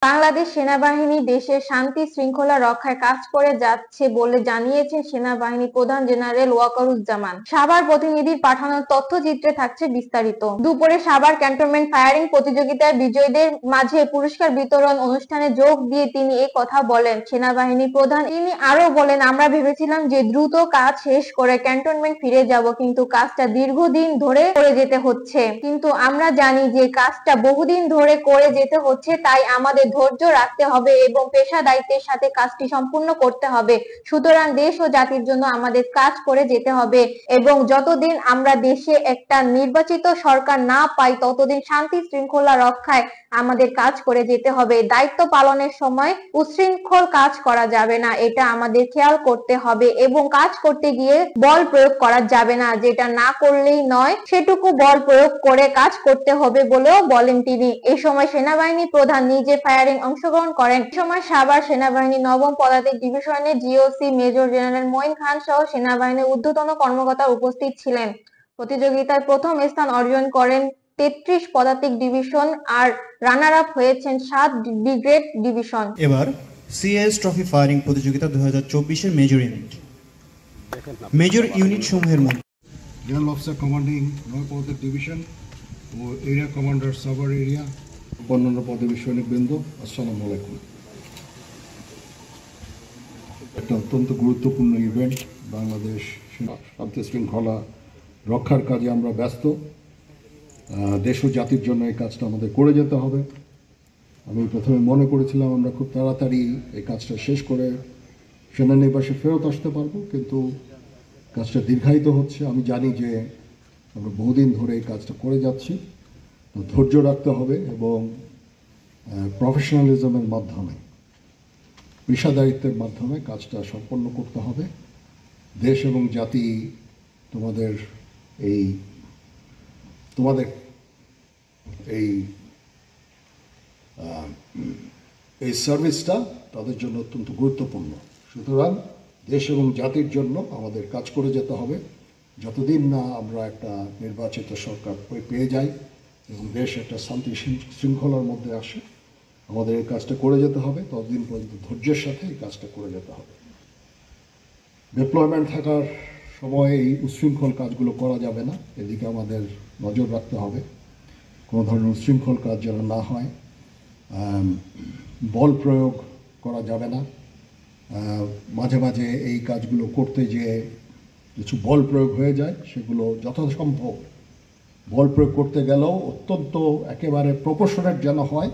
বাংলাদেশ সেনাবাহিনী দেশের শান্তি শৃঙ্খলা রক্ষায় কাজ করে যাচ্ছে বলে জানিয়েছেন সেনাবাহিনী প্রধান জেনারেল ওয়াকারুজ্জামান। সাভার প্রতিনিধির পাঠানো তথ্যচিত্রে থাকছে বিস্তারিত। দুপুরে সাভার ক্যান্টনমেন্ট ফায়ারিং প্রতিযোগিতায় বিজয়ীদের মাঝে পুরস্কার বিতরণ অনুষ্ঠানে যোগ দিয়ে তিনি এই কথা বলেন। সেনাবাহিনী প্রধান তিনি আরো বলেন, আমরা ভেবেছিলাম যে দ্রুত কাজ শেষ করে ক্যান্টনমেন্ট ফিরে যাব, কিন্তু কাজটা দীর্ঘদিন ধরে করে যেতে হচ্ছে। কিন্তু আমরা জানি যে কাজটা বহুদিন ধরে করে যেতে হচ্ছে, তাই আমাদের ধৈর্য রাখতে হবে এবং পেশাদারিত্বের সাথে কাজটি সম্পূর্ণ করতে হবে। সুতরাং দেশ ও জাতির জন্য আমাদের কাজ করে যেতে হবে এবং যতদিন আমরা দেশে একটা নির্বাচিত সরকার না পাই ততদিন শান্তি শৃঙ্খলা রক্ষায় আমাদের কাজ করে যেতে হবে। দায়িত্ব পালনের সময় উচ্ছৃঙ্খল কাজ করা যাবে না, এটা আমাদের খেয়াল করতে হবে এবং কাজ করতে গিয়ে বল প্রয়োগ করা যাবে না। যেটা না করলেই নয় সেটুকু বল প্রয়োগ করে কাজ করতে হবে বলেও বলেন তিনি। এই সময় সেনাবাহিনী প্রধান নিজে ফায়ারিং অংশগ্রহণ করেন। এই সময় সাভার সেনাবাহিনীর ৯ম পদাতিক ডিভিশনের জিওসি মেজর জেনারেল মঈন খান সহ সেনাবাহিনীর ঊর্ধ্বতন কর্মকর্তা উপস্থিত ছিলেন। প্রতিযোগিতায় প্রথম স্থান অর্জন করেন ৩৩ পদাতিক ডিভিশন আর রানার আপ হয়েছেন ৭ ব্রিগেড ডিভিশন। এবার সিএস ট্রফি ফায়ারিং প্রতিযোগিতা ২০২৪-এর মেজর ইউনিট সমূহের মধ্যে জেনারেল অফিসার কমান্ডিং ৯ পদাতিক ডিভিশন ও এরিয়া কমান্ডার সাভার এরিয়া, অন্যান্য পদবী সৈনিকবৃন্দ, আসসালামু আলাইকুম। একটা অত্যন্ত গুরুত্বপূর্ণ ইভেন্ট। বাংলাদেশ শান্তি শৃঙ্খলা রক্ষার কাজে আমরা ব্যস্ত। দেশ ও জাতির জন্য এই কাজটা আমাদের করে যেতে হবে। আমি প্রথমে মনে করেছিলাম আমরা খুব তাড়াতাড়ি এই কাজটা শেষ করে সেনানিবাসে ফেরত আসতে পারবো, কিন্তু কাজটা দীর্ঘায়িত হচ্ছে। আমি জানি যে আমরা বহুদিন ধরে এই কাজটা করে যাচ্ছি। ধৈর্য রাখতে হবে এবং প্রফেশনালিজমের মাধ্যমে, পেশাদারিত্বের মাধ্যমে কাজটা সম্পন্ন করতে হবে। দেশ এবং জাতি তোমাদের এই সার্ভিসটা তাদের জন্য অত্যন্ত গুরুত্বপূর্ণ। সুতরাং দেশ এবং জাতির জন্য আমাদের কাজ করে যেতে হবে। যতদিন না আমরা একটা নির্বাচিত সরকার পেয়ে যাই এবং দেশ একটা শান্তি শৃঙ্খলার মধ্যে আসে, আমাদের এই কাজটা করে যেতে হবে। ততদিন পর্যন্ত ধৈর্যের সাথে এই কাজটা করে যেতে হবে। ডিপ্লয়মেন্ট থাকার সময় এই উচ্ছৃঙ্খল কাজগুলো করা যাবে না, এদিকে আমাদের নজর রাখতে হবে। কোনো ধরনের উচ্ছৃঙ্খল কাজ যেন না হয়। বল প্রয়োগ করা যাবে না। মাঝে মাঝে এই কাজগুলো করতে যেয়ে কিছু বল প্রয়োগ হয়ে যায়, সেগুলো যথাসম্ভব বল প্রয়োগ করতে গেলেও অত্যন্ত একেবারে প্রপোর্শনেট যেন হয়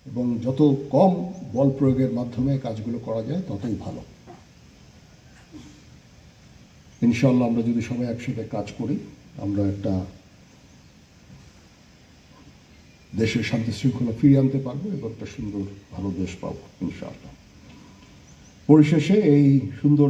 এবং যত কম বল প্রয়োগের মাধ্যমে কাজগুলো করা যায় ততই ভালো। ইনশাআল্লাহ আমরা যদি সবাই একসাথে কাজ করি, আমরা একটা দেশের শান্তি শৃঙ্খলা ফিরিয়ে আনতে পারবো এবং একটা সুন্দর ভালো দেশ পাবো ইনশাআল্লাহ। পরিশেষে এই সুন্দর